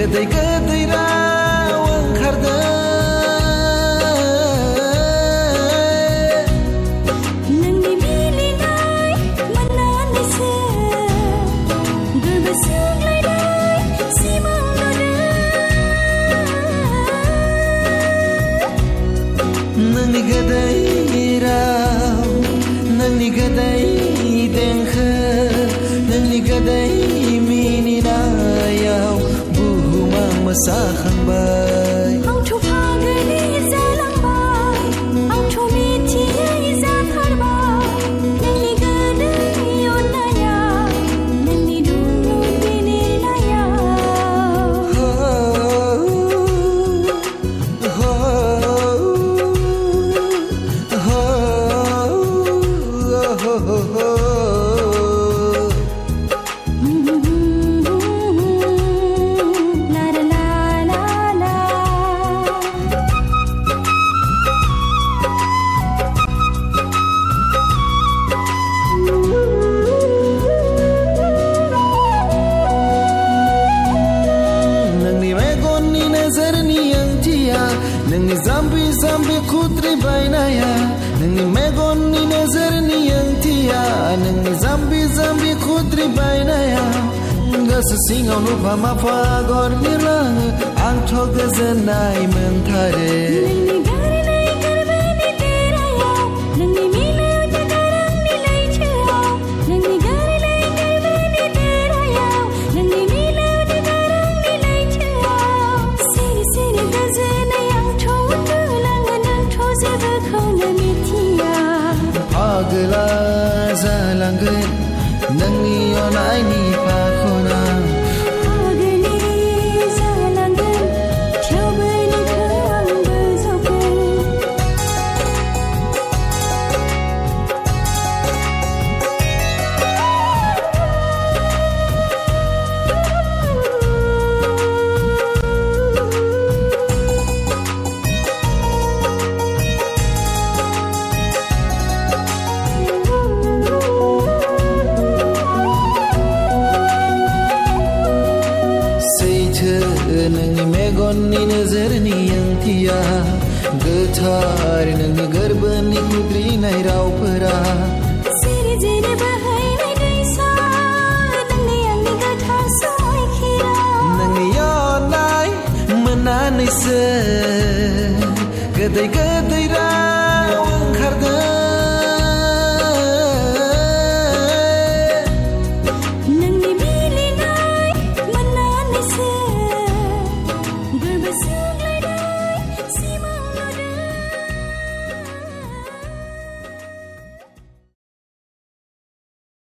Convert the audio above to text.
गोदै गोदै राव ओंखारदों नोंनि मिलिनाय मोननानैसो गोरबो सुग्लायनाय सिमां नुदों नोंनि गोदै राव नोंनि गोदै देंखो नोंनि गोदै मिनिनायाव बुहुमा मोसाखांबाय आंथ' फागोलि जालांबाय आंथ' मिथियै जाथारबाय नोंनि गोदै अननाया नोंनि दुलुर बिलिरनायाव La la la la la नोंनि मेगननि नोजोरनि ओंथिया नोंनि जाम्बि जाम्बि खुद्रि बायनाया नोंनि मेगननि नोजोरनि ओंथिया नोंनि जाम्बि जाम्बि खुद्रि बायनाया गोसो सिङाव नुफा माफा आगर बिरलाङो आंथ' गोजोननाय मोनथारो नोंनि गारनाय गोरबोनि तेरायाव नोंनि मिलौदो गारांनि लैथोआव नोंनि गारनाय गोरबोनि तेरायाव नोंनि मिलौदो गारांनि लैथोआव सिरि सिरि गोजोनै आंथ' उन्दुलाङो नोंथ' जेबोखौनो मिथिया फागोला जालांगोन नोंनि अननायनि फाखना फागोलि जालांगोन थेवबो नोंखौ आंबो जगोन सैथो नोंनि मेगननि नोजोरनि ओंथिया गोथार नोंनि गोरबोनि खुद्रिनाय रावफोरा सिरि जिरि बोहैनाय दैसा नोंनि आंनि गोथार समायखिरा नोंनि अननाय मोननानैसो गोदै गोदै राव ओंखारदों नोंनि मिलिनाय मोननानैसो गोरबो सुग्लायनाय